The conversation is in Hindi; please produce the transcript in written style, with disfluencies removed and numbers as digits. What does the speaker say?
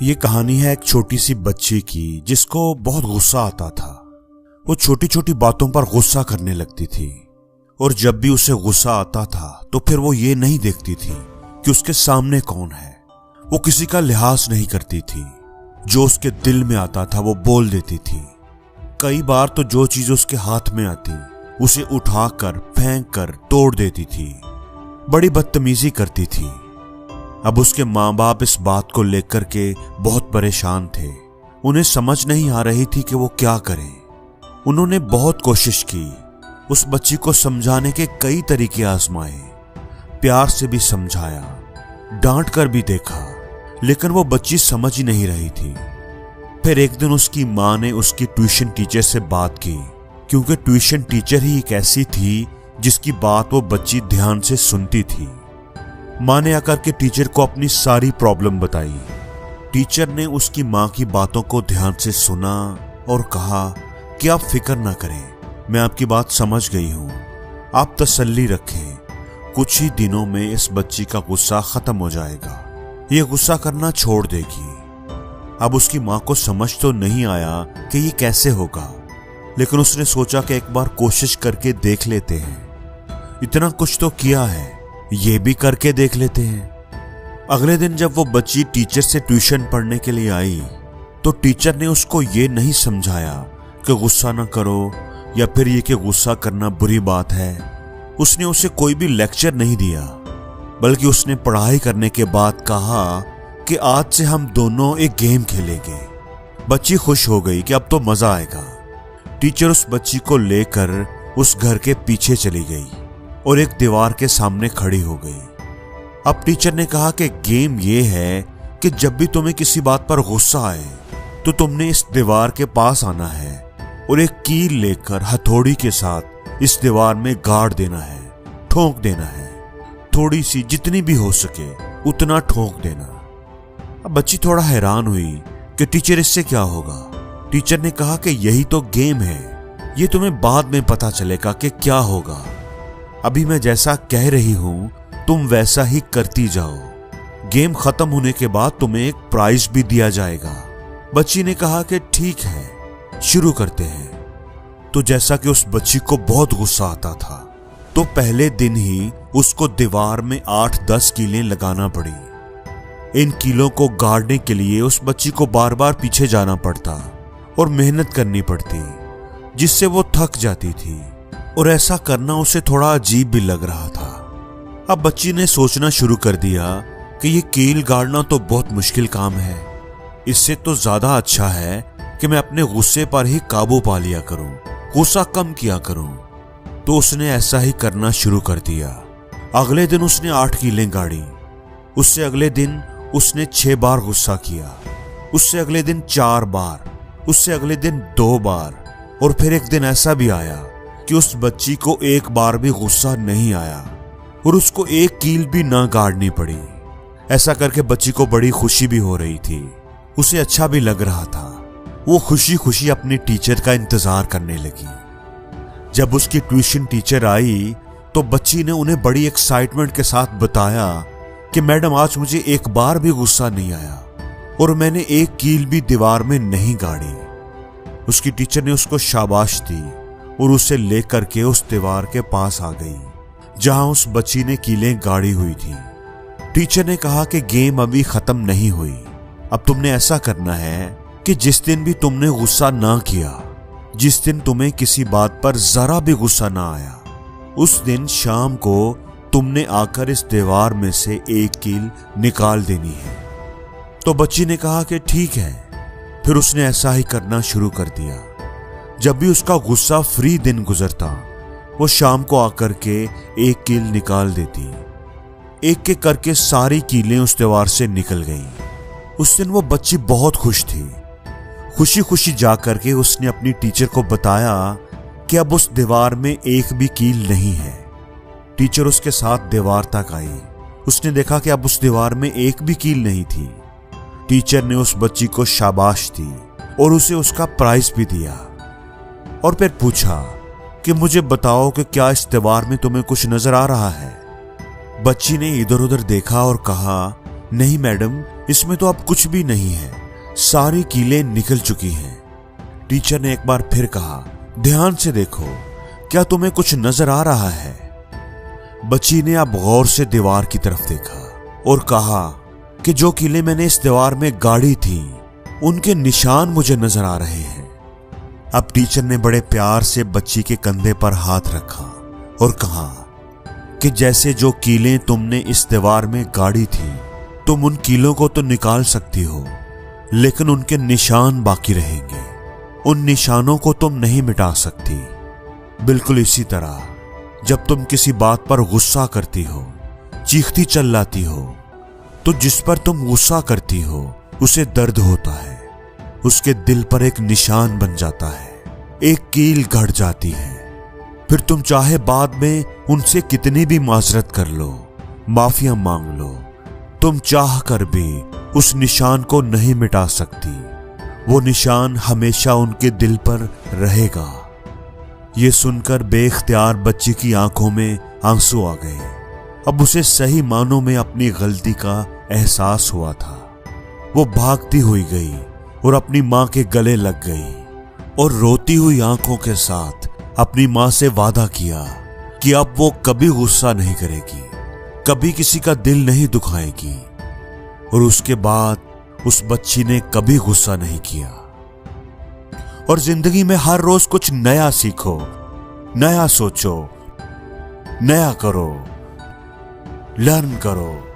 ये कहानी है एक छोटी सी बच्ची की जिसको बहुत गुस्सा आता था। वो छोटी छोटी बातों पर गुस्सा करने लगती थी और जब भी उसे गुस्सा आता था तो फिर वो ये नहीं देखती थी कि उसके सामने कौन है। वो किसी का लिहाज नहीं करती थी। जो उसके दिल में आता था वो बोल देती थी। कई बार तो जो चीज उसके हाथ में आती उसे उठाकर फेंक कर तोड़ देती थी। बड़ी बदतमीजी करती थी। अब उसके माँ बाप इस बात को लेकर के बहुत परेशान थे। उन्हें समझ नहीं आ रही थी कि वो क्या करें। उन्होंने बहुत कोशिश की, उस बच्ची को समझाने के कई तरीके आजमाए, प्यार से भी समझाया, डांट कर भी देखा, लेकिन वो बच्ची समझ ही नहीं रही थी। फिर एक दिन उसकी माँ ने उसकी ट्यूशन टीचर से बात की, क्योंकि ट्यूशन टीचर ही एक ऐसी थी जिसकी बात वो बच्ची ध्यान से सुनती थी। माँ ने आकर के टीचर को अपनी सारी प्रॉब्लम बताई। टीचर ने उसकी माँ की बातों को ध्यान से सुना और कहा कि आप फिक्र ना करें, मैं आपकी बात समझ गई हूँ, आप तसल्ली रखें, कुछ ही दिनों में इस बच्ची का गुस्सा खत्म हो जाएगा, ये गुस्सा करना छोड़ देगी। अब उसकी माँ को समझ तो नहीं आया कि ये कैसे होगा, लेकिन उसने सोचा कि एक बार कोशिश करके देख लेते हैं। इतना कुछ तो किया है, ये भी करके देख लेते हैं। अगले दिन जब वो बच्ची टीचर से ट्यूशन पढ़ने के लिए आई तो टीचर ने उसको ये नहीं समझाया कि गुस्सा ना करो या फिर ये कि गुस्सा करना बुरी बात है। उसने उसे कोई भी लेक्चर नहीं दिया, बल्कि उसने पढ़ाई करने के बाद कहा कि आज से हम दोनों एक गेम खेलेंगे। बच्ची खुश हो गई कि अब तो मजा आएगा। टीचर उस बच्ची को लेकर उस घर के पीछे चली गई और एक दीवार के सामने खड़ी हो गई। अब टीचर ने कहा कि गेम ये है कि जब भी तुम्हें किसी बात पर गुस्सा आए तो तुमने इस दीवार के पास आना है और एक कील लेकर हथौड़ी के साथ इस दीवार में गाड़ देना है, ठोक देना है, थोड़ी सी, जितनी भी हो सके उतना ठोक देना। अब बच्ची थोड़ा हैरान हुई कि टीचर इससे क्या होगा। टीचर ने कहा कि यही तो गेम है, ये तुम्हें बाद में पता चलेगा कि क्या होगा। अभी मैं जैसा कह रही हूं तुम वैसा ही करती जाओ, गेम खत्म होने के बाद तुम्हें एक प्राइज भी दिया जाएगा। बच्ची ने कहा कि ठीक है, शुरू करते हैं। तो जैसा कि उस बच्ची को बहुत गुस्सा आता था तो पहले दिन ही उसको दीवार में 8-10 कीलें लगाना पड़ी। इन कीलों को गाड़ने के लिए उस बच्ची को बार बार पीछे जाना पड़ता और मेहनत करनी पड़ती, जिससे वो थक जाती थी और ऐसा करना उसे थोड़ा अजीब भी लग रहा था। अब बच्ची ने सोचना शुरू कर दिया कि ये कील गाड़ना तो बहुत मुश्किल काम है, इससे तो ज्यादा अच्छा है कि मैं अपने गुस्से पर ही काबू पा लिया करूं, गुस्सा कम किया करूं। तो उसने ऐसा ही करना शुरू कर दिया। अगले दिन उसने 8 कीलें गाड़ी, उससे अगले दिन उसने 6 बार गुस्सा किया, उससे अगले दिन 4 बार, उससे अगले दिन 2 बार, और फिर एक दिन ऐसा भी आया कि उस बच्ची को एक बार भी गुस्सा नहीं आया और उसको एक कील भी ना गाड़नी पड़ी। ऐसा करके बच्ची को बड़ी खुशी भी हो रही थी, उसे अच्छा भी लग रहा था। वो खुशी खुशी अपने टीचर का इंतजार करने लगी। जब उसकी ट्यूशन टीचर आई तो बच्ची ने उन्हें बड़ी एक्साइटमेंट के साथ बताया कि मैडम आज मुझे एक बार भी गुस्सा नहीं आया और मैंने एक कील भी दीवार में नहीं गाड़ी। उसकी टीचर ने उसको शाबाश दी और उसे लेकर के उस दीवार के पास आ गई जहां उस बच्ची ने कीलें गाड़ी हुई थी। टीचर ने कहा कि गेम अभी खत्म नहीं हुई, अब तुमने ऐसा करना है कि जिस दिन भी तुमने गुस्सा ना किया, जिस दिन तुम्हें किसी बात पर जरा भी गुस्सा ना आया, उस दिन शाम को तुमने आकर इस दीवार में से एक कील निकाल देनी है। तो बच्ची ने कहा कि ठीक है। फिर उसने ऐसा ही करना शुरू कर दिया। जब भी उसका गुस्सा फ्री दिन गुजरता वो शाम को आकर के एक कील निकाल देती। एक एक करके सारी कीलें उस दीवार से निकल गईं। उस दिन वो बच्ची बहुत खुश थी। खुशी खुशी जाकर के उसने अपनी टीचर को बताया कि अब उस दीवार में एक भी कील नहीं है। टीचर उसके साथ दीवार तक आई। उसने देखा कि अब उस दीवार में एक भी कील नहीं थी। टीचर ने उस बच्ची को शाबाश दी और उसे उसका प्राइज भी दिया और फिर पूछा कि मुझे बताओ कि क्या इस दीवार में तुम्हें कुछ नजर आ रहा है। बच्ची ने इधर उधर देखा और कहा नहीं मैडम, इसमें तो अब कुछ भी नहीं है, सारी कीलें निकल चुकी हैं। टीचर ने एक बार फिर कहा, ध्यान से देखो, क्या तुम्हें कुछ नजर आ रहा है? बच्ची ने अब गौर से दीवार की तरफ देखा और कहा कि जो कीलें मैंने इस दीवार में गाड़ी थी, उनके निशान मुझे नजर आ रहे हैं। अब टीचर ने बड़े प्यार से बच्ची के कंधे पर हाथ रखा और कहा कि जैसे जो कीलें तुमने इस दीवार में गाड़ी थी, तुम उन कीलों को तो निकाल सकती हो, लेकिन उनके निशान बाकी रहेंगे। उन निशानों को तुम नहीं मिटा सकती। बिल्कुल इसी तरह जब तुम किसी बात पर गुस्सा करती हो, चीखती चिल्लाती हो, तो जिस पर तुम गुस्सा करती हो उसे दर्द होता है, उसके दिल पर एक निशान बन जाता है, एक कील गड़ जाती है। फिर तुम चाहे बाद में उनसे कितनी भी माजरत कर लो, माफिया मांग लो, तुम चाह कर भी उस निशान को नहीं मिटा सकती। वो निशान हमेशा उनके दिल पर रहेगा। ये सुनकर बेख्तियार बच्ची की आंखों में आंसू आ गए। अब उसे सही मानों में अपनी गलती का एहसास हुआ था। वो भागती हुई गई और अपनी मां के गले लग गई और रोती हुई आंखों के साथ अपनी मां से वादा किया कि अब वो कभी गुस्सा नहीं करेगी, कभी किसी का दिल नहीं दुखाएगी। और उसके बाद उस बच्ची ने कभी गुस्सा नहीं किया। और जिंदगी में हर रोज कुछ नया सीखो, नया सोचो, नया करो, लर्न करो।